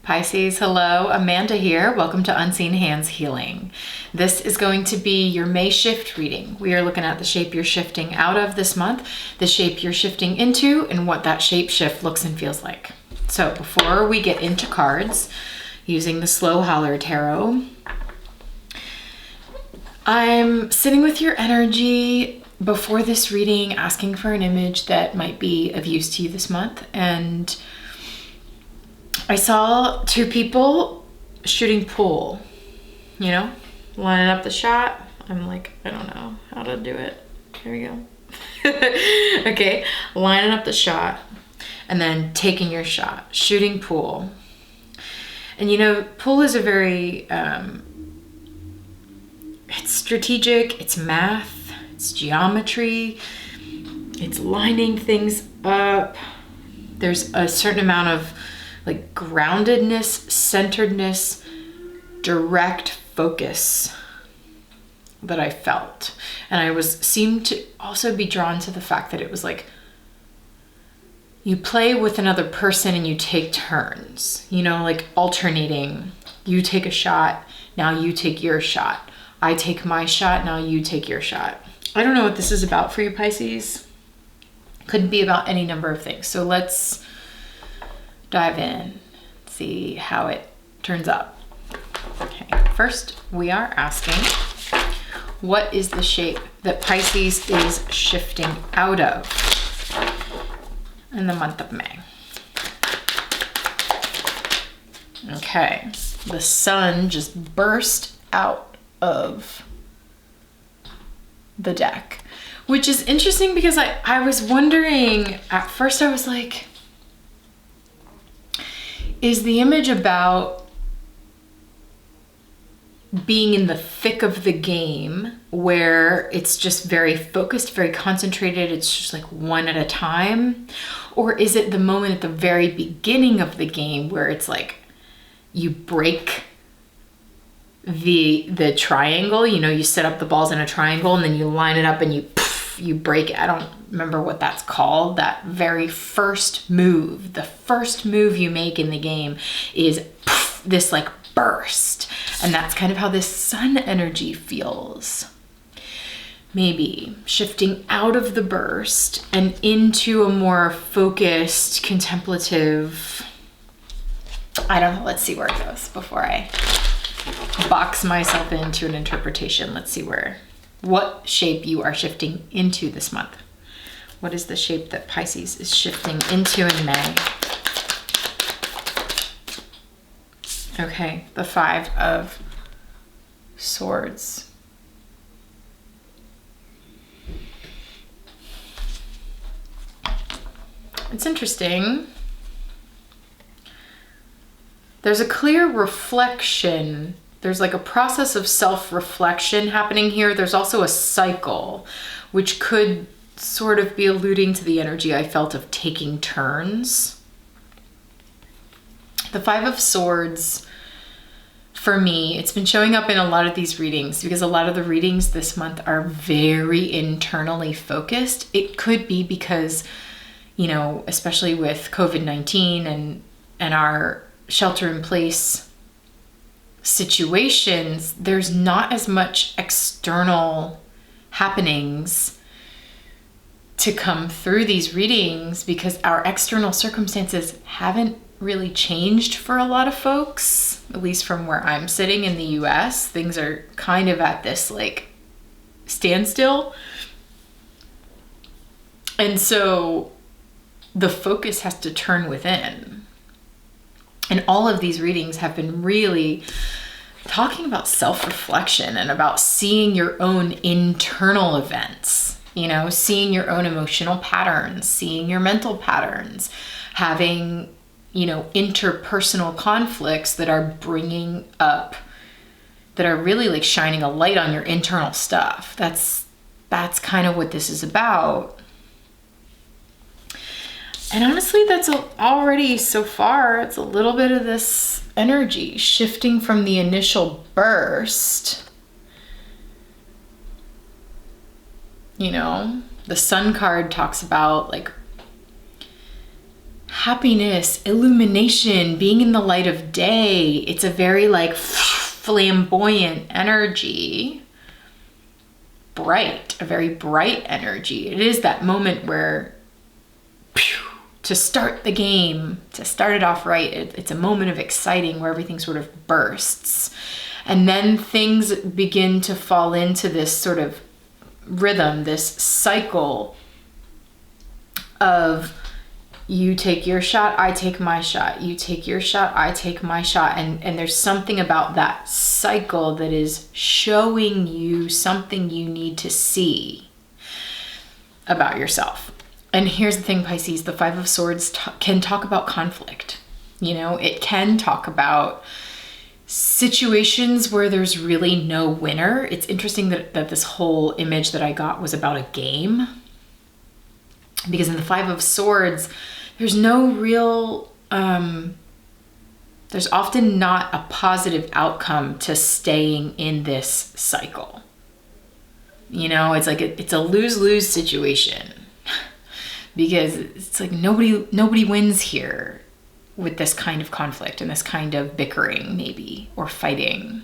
Pisces, hello, Amanda here. Welcome to Unseen Hands Healing. This is going to be your May shift reading. We are looking at the shape you're shifting out of this month, the shape you're shifting into, and what that shape shift looks and feels like. So before we get into cards, using the Slow Holler Tarot, I'm sitting with your energy before this reading, asking for an image that might be of use to you this month. And I saw two people shooting pool, lining up the shot. I'm like, I don't know how to do it. Here we go. Okay, lining up the shot and then taking your shot, shooting pool. And pool is a very, it's strategic, it's math, it's geometry, it's lining things up. There's a certain amount of groundedness, centeredness, direct focus that I felt. And I seemed to also be drawn to the fact that it was like you play with another person and you take turns, alternating. You take a shot, now you take your shot. I take my shot, now you take your shot. I don't know what this is about for you, Pisces. Could be about any number of things. So let's dive in, see how it turns up. Okay, first we are asking, what is the shape that Pisces is shifting out of in the month of May? Okay, the sun just burst out of the deck, which is interesting because I was wondering, at first I was like, is the image about being in the thick of the game where it's just very focused, very concentrated, it's just like one at a time? Or is it the moment at the very beginning of the game where it's like you break the triangle, you set up the balls in a triangle and then you line it up and you break it. I don't remember what that's called. That very first move, the first move you make in the game is this burst. And that's kind of how this sun energy feels. Maybe shifting out of the burst and into a more focused, contemplative, I don't know, let's see where it goes before I box myself into an interpretation. Let's see what shape you are shifting into this month. What is the shape that Pisces is shifting into in May? Okay, the 5 of Swords. It's interesting. There's a clear reflection. There's a process of self-reflection happening here. There's also a cycle, which could sort of be alluding to the energy I felt of taking turns. The 5 of Swords, for me, it's been showing up in a lot of these readings because a lot of the readings this month are very internally focused. It could be because, especially with COVID-19 and our shelter in place situations, there's not as much external happenings to come through these readings because our external circumstances haven't really changed for a lot of folks, at least from where I'm sitting in the US. Things are kind of at this standstill. And so the focus has to turn within. And all of these readings have been really talking about self-reflection and about seeing your own internal events, seeing your own emotional patterns, seeing your mental patterns, having, interpersonal conflicts that are bringing up, that are really shining a light on your internal stuff. That's kind of what this is about. And honestly, that's already so far, it's a little bit of this energy shifting from the initial burst. The Sun card talks about happiness, illumination, being in the light of day. It's a very like flamboyant energy. Bright, a very bright energy. It is that moment where to start the game, to start it off right, it's a moment of exciting where everything sort of bursts. And then things begin to fall into this sort of rhythm, this cycle of you take your shot, I take my shot, you take your shot, I take my shot. And there's something about that cycle that is showing you something you need to see about yourself. And here's the thing, Pisces, the Five of Swords can talk about conflict. You know, it can talk about situations where there's really no winner. It's interesting that this whole image that I got was about a game. Because in the Five of Swords, there's no real, there's often not a positive outcome to staying in this cycle. You know, it's like it's a lose-lose situation because it's like nobody wins here with this kind of conflict and this kind of bickering maybe, or fighting,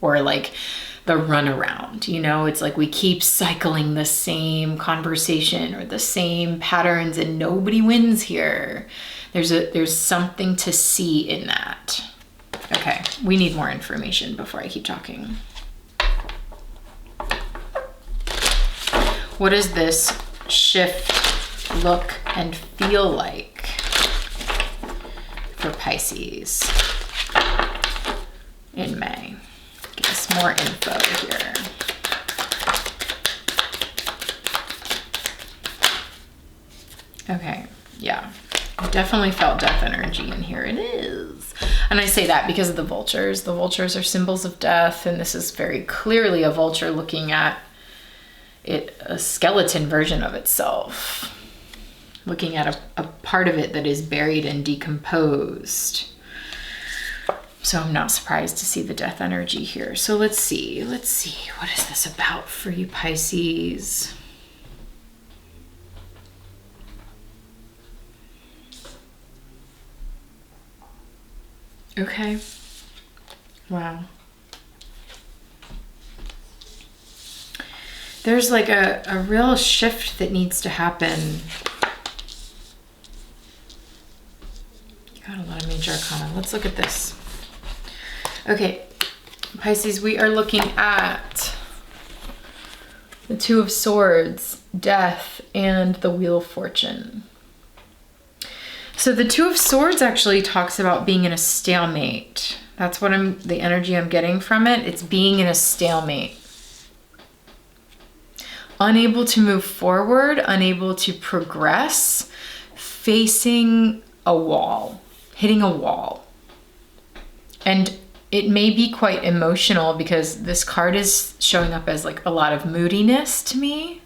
or like the runaround, you know, it's like we keep cycling the same conversation or the same patterns and nobody wins here. There's something to see in that. Okay, we need more information before I keep talking. What does this shift look and feel like for Pisces in May? Give us more info here. Okay, yeah. I definitely felt death energy in here. It is. And I say that because of the vultures. The vultures are symbols of death, and this is very clearly a vulture looking at it, a skeleton version of itself. Looking at a part of it that is buried and decomposed. So I'm not surprised to see the death energy here. So let's see. What is this about for you, Pisces? Okay. Wow. There's like a real shift that needs to happen. You got a lot of major arcana. Let's look at this. Okay, Pisces, we are looking at the Two of Swords, death, and the Wheel of Fortune. So the Two of Swords actually talks about being in a stalemate. That's what the energy I'm getting from it. It's being in a stalemate. Unable to move forward, unable to progress, facing a wall, hitting a wall. And it may be quite emotional because this card is showing up as like a lot of moodiness to me.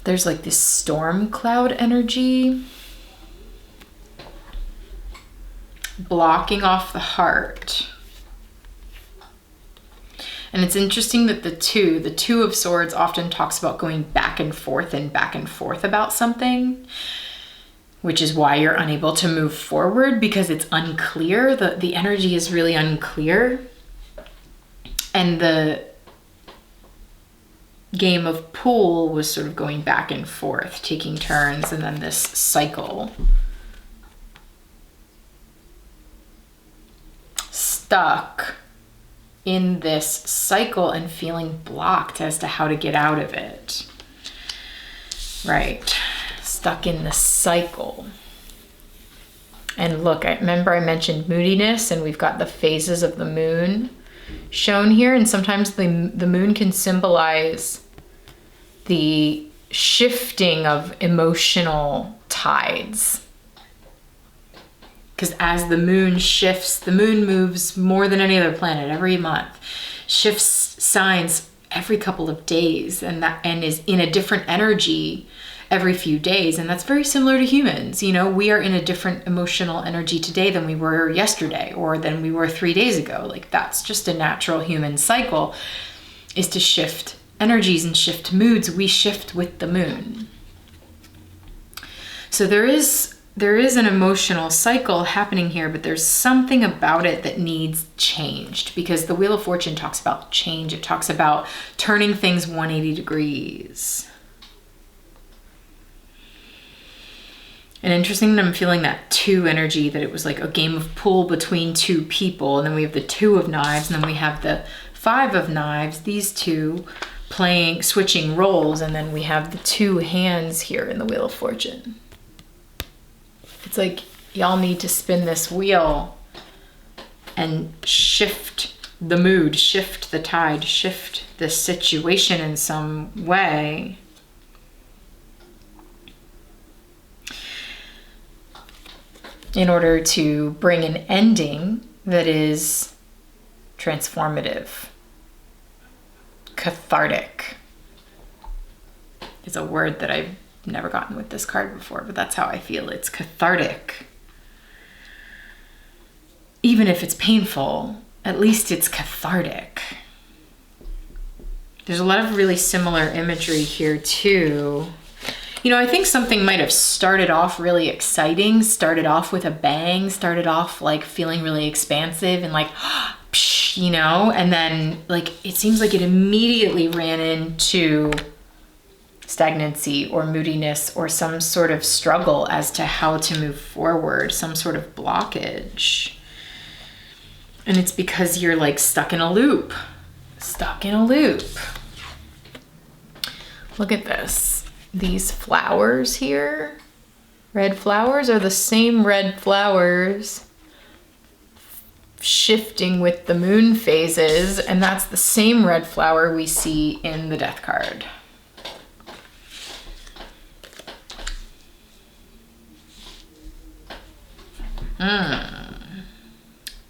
There's like this storm cloud energy blocking off the heart. And it's interesting that the Two of Swords often talks about going back and forth about something, which is why you're unable to move forward because it's unclear. The energy is really unclear. And the game of pool was sort of going back and forth, taking turns, and then this cycle. Stuck in this cycle and feeling blocked as to how to get out of it. Right. Stuck in the cycle. And look, I remember I mentioned moodiness, and we've got the phases of the moon shown here. And sometimes the moon can symbolize the shifting of emotional tides. Because as the moon shifts, the moon moves more than any other planet every month, shifts signs every couple of days, and is in a different energy every few days. And that's very similar to humans. You know, we are in a different emotional energy today than we were yesterday or than we were 3 days ago. Like, that's just a natural human cycle, is to shift energies and shift moods. We shift with the moon. So there is an emotional cycle happening here, but there's something about it that needs changed, because the Wheel of Fortune talks about change. It talks about turning things 180 degrees. And interesting that I'm feeling that 2 energy, that it was like a game of pool between 2 people. And then we have the 2 of Knives, and then we have the 5 of Knives, these 2 switching roles. And then we have the 2 hands here in the Wheel of Fortune. It's like y'all need to spin this wheel and shift the mood, shift the tide, shift the situation in some way. In order to bring an ending that is transformative. Cathartic is a word that I've never gotten with this card before, but that's how I feel. It's cathartic. Even if it's painful, at least it's cathartic. There's a lot of really similar imagery here too. You know, I think something might have started off really exciting, started off with a bang, started off like feeling really expansive and like, psh, you know, and then like it seems like it immediately ran into stagnancy or moodiness or some sort of struggle as to how to move forward, some sort of blockage. And it's because you're like stuck in a loop. Stuck in a loop. Look at this. These flowers here, red flowers, are the same red flowers shifting with the moon phases, and that's the same red flower we see in the Death card.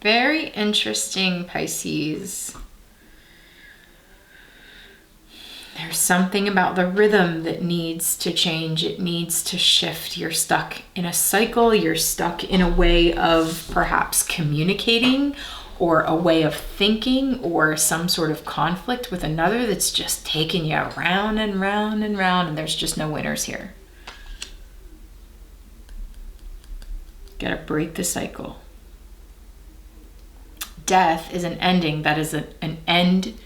Very interesting, Pisces. There's something about the rhythm that needs to change. It needs to shift. You're stuck in a cycle. You're stuck in a way of perhaps communicating or a way of thinking or some sort of conflict with another that's just taking you round and round and round, and there's just no winners here. Gotta break the cycle. Death is an ending. That is an end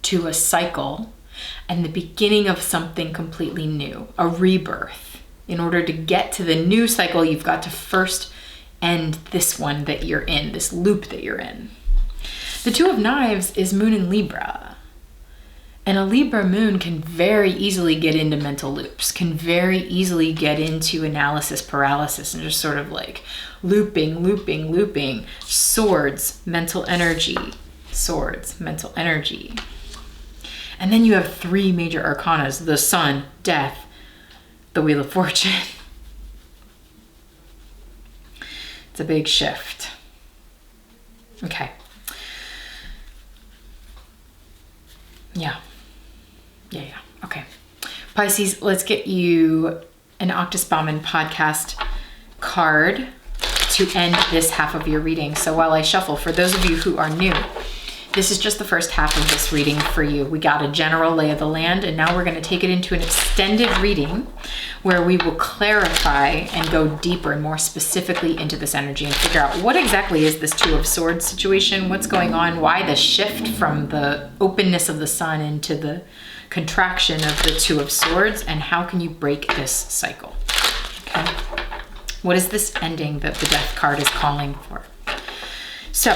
to a cycle and the beginning of something completely new, a rebirth. In order to get to the new cycle, you've got to first end this one that you're in, this loop that you're in. The 2 of Knives is Moon in Libra. And a Libra moon can very easily get into mental loops, can very easily get into analysis paralysis and just sort of like looping. Swords, mental energy. Swords, mental energy. And then you have 3 major arcanas: the Sun, Death, the Wheel of Fortune. It's a big shift. Okay. Yeah. Okay. Pisces, let's get you an Octusbauman podcast card to end this half of your reading. So while I shuffle, for those of you who are new, this is just the first half of this reading for you. We got a general lay of the land, and now we're going to take it into an extended reading where we will clarify and go deeper and more specifically into this energy and figure out what exactly is this 2 of Swords situation, what's going on, why the shift from the openness of the Sun into the contraction of the 2 of Swords, and how can you break this cycle, okay? What is this ending that the Death card is calling for? So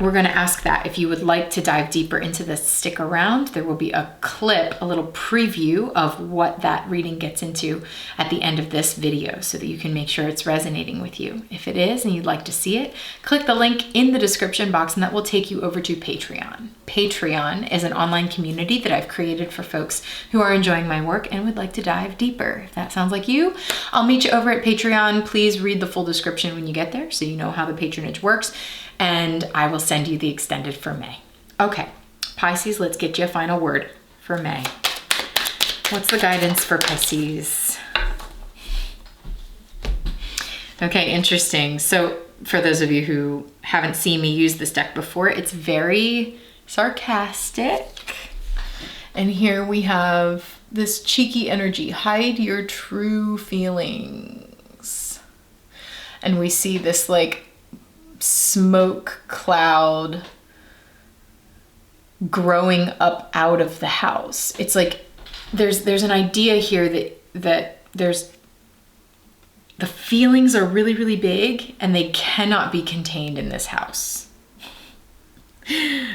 we're going to ask that. If you would like to dive deeper into this, stick around. There will be a clip, a little preview of what that reading gets into at the end of this video so that you can make sure it's resonating with you. If it is and you'd like to see it, click the link in the description box and that will take you over to Patreon. Patreon is an online community that I've created for folks who are enjoying my work and would like to dive deeper. If that sounds like you, I'll meet you over at Patreon. Please read the full description when you get there so you know how the patronage works. And I will send you the extended for May. Okay, Pisces, let's get you a final word for May. What's the guidance for Pisces? Okay, interesting. So for those of you who haven't seen me use this deck before, it's very sarcastic. And here we have this cheeky energy. Hide your true feelings. And we see this like smoke cloud growing up out of the house. It's like there's an idea here that there's the feelings are really, really big and they cannot be contained in this house.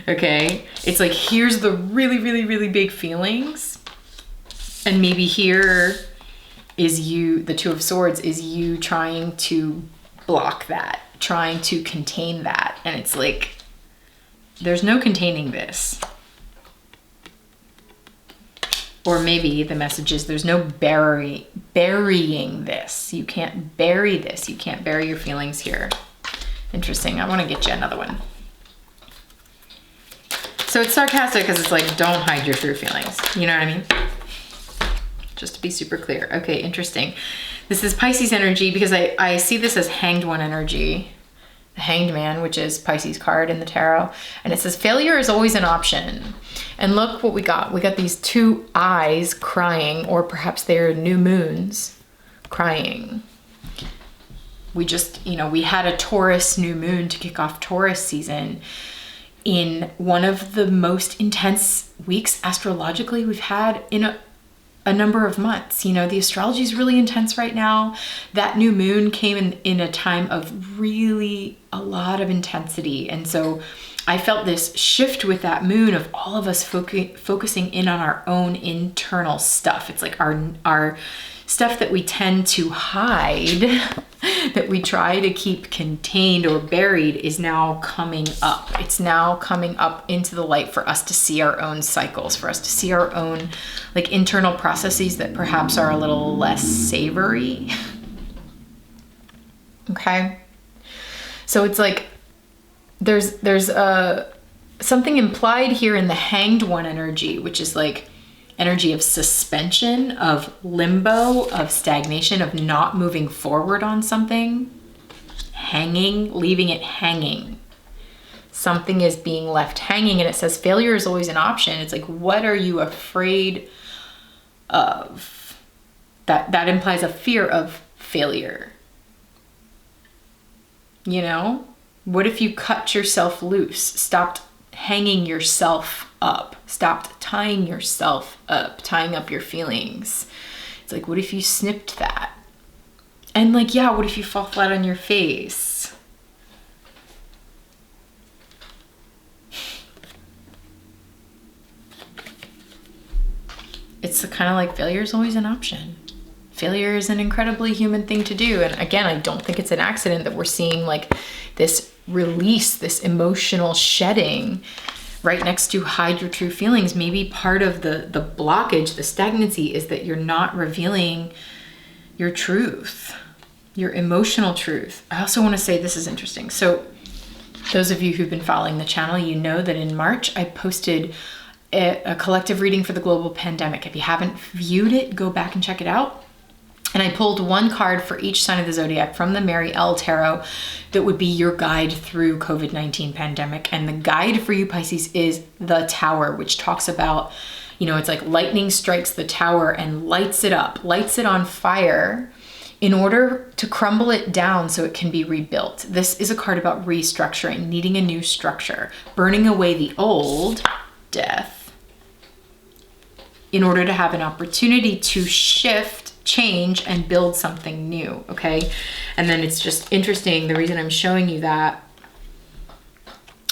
Okay? It's like, here's the really, really, really big feelings. And maybe here is you, the Two of Swords, is you trying to block that, trying to contain that. And it's like, there's no containing this. Or maybe the message is there's no burying this. You can't bury this. You can't bury your feelings here. Interesting. I want to get you another one. So it's sarcastic because it's like, don't hide your true feelings. You know what I mean? Just to be super clear. Okay, interesting. This is Pisces energy because I see this as Hanged One energy. The Hanged Man, which is Pisces card in the tarot. And it says failure is always an option. And look what we got. We got these two eyes crying, or perhaps they're new moons crying. We just, we had a Taurus new moon to kick off Taurus season in one of the most intense weeks astrologically we've had in a number of months. The astrology is really intense right now. That new moon came in a time of really a lot of intensity. And so I felt this shift with that moon of all of us focusing in on our own internal stuff. It's like our stuff that we tend to hide, that we try to keep contained or buried, is now coming up. It's now coming up into the light for us to see our own cycles, for us to see our own like internal processes that perhaps are a little less savory. Okay. So it's like there's something implied here in the Hanged One energy, which is like energy of suspension, of limbo, of stagnation, of not moving forward on something, hanging, leaving it hanging. Something is being left hanging, and it says failure is always an option. It's like, what are you afraid of? That implies a fear of failure. What if you cut yourself loose, stopped hanging yourself up, stopped tying yourself up, tying up your feelings? It's like, what if you snipped that? And like, yeah, what if you fall flat on your face? It's kind of like failure is always an option. Failure is an incredibly human thing to do. And again, I don't think it's an accident that we're seeing like this release, this emotional shedding right next to hide your true feelings. Maybe part of the blockage, the stagnancy, is that you're not revealing your truth, your emotional truth. I also want to say this is interesting. So those of you who've been following the channel, you know that in March I posted a collective reading for the global pandemic. If you haven't viewed it, go back and check it out. And I pulled one card for each sign of the zodiac from the Mary L. Tarot that would be your guide through COVID-19 pandemic. And the guide for you, Pisces, is the Tower, which talks about, it's like lightning strikes the tower and lights it up, lights it on fire in order to crumble it down so it can be rebuilt. This is a card about restructuring, needing a new structure, burning away the old, death, in order to have an opportunity to shift, change, and build something new. Okay. And then it's just interesting. The reason I'm showing you that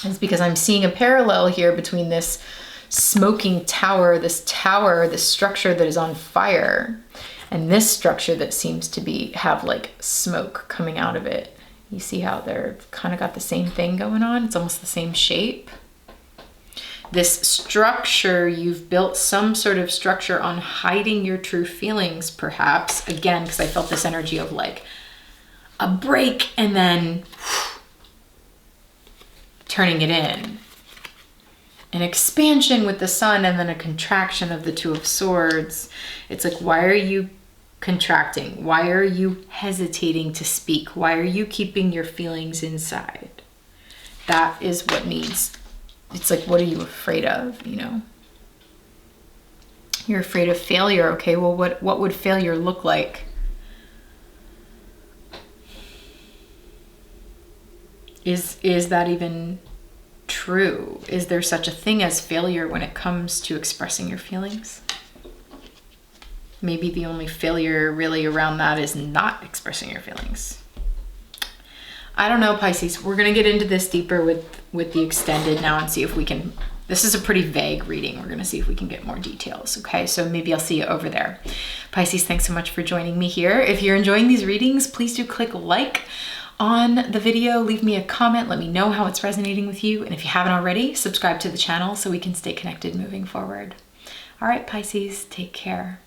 is because I'm seeing a parallel here between this smoking tower, this structure that is on fire, and this structure that seems to have like smoke coming out of it. You see how they're kind of got the same thing going on? It's almost the same shape. This structure, you've built some sort of structure on hiding your true feelings, perhaps. Again, because I felt this energy of like a break and then turning it in. An expansion with the Sun and then a contraction of the Two of Swords. It's like, why are you contracting? Why are you hesitating to speak? Why are you keeping your feelings inside? That is what needs. It's like, what are you afraid of, You're afraid of failure. Okay, well, what would failure look like? Is that even true? Is there such a thing as failure when it comes to expressing your feelings? Maybe the only failure really around that is not expressing your feelings. I don't know, Pisces. We're going to get into this deeper with the extended now and see if we can. This is a pretty vague reading. We're going to see if we can get more details. Okay, so maybe I'll see you over there. Pisces, thanks so much for joining me here. If you're enjoying these readings, please do click like on the video. Leave me a comment. Let me know how it's resonating with you. And if you haven't already, subscribe to the channel so we can stay connected moving forward. All right, Pisces, take care.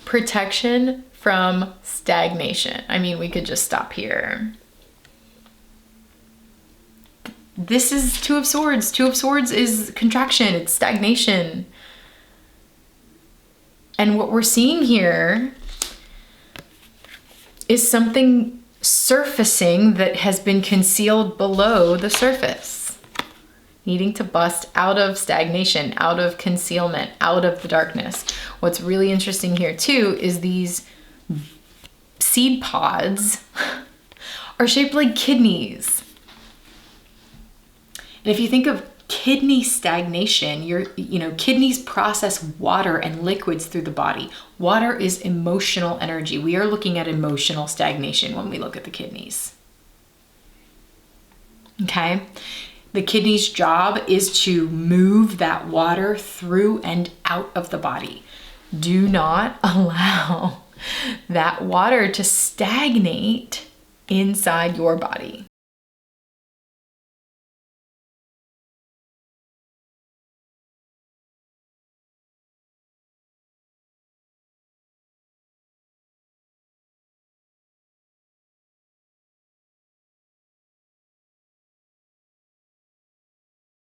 Protection from stagnation. I mean, we could just stop here. This is Two of Swords. Two of Swords is contraction. It's stagnation. And what we're seeing here is something surfacing that has been concealed below the surface. Needing to bust out of stagnation, out of concealment, out of the darkness. What's really interesting here too is these seed pods are shaped like kidneys. And if you think of kidney stagnation, kidneys process water and liquids through the body. Water is emotional energy. We are looking at emotional stagnation when we look at the kidneys. Okay? The kidney's job is to move that water through and out of the body. Do not allow that water to stagnate inside your body.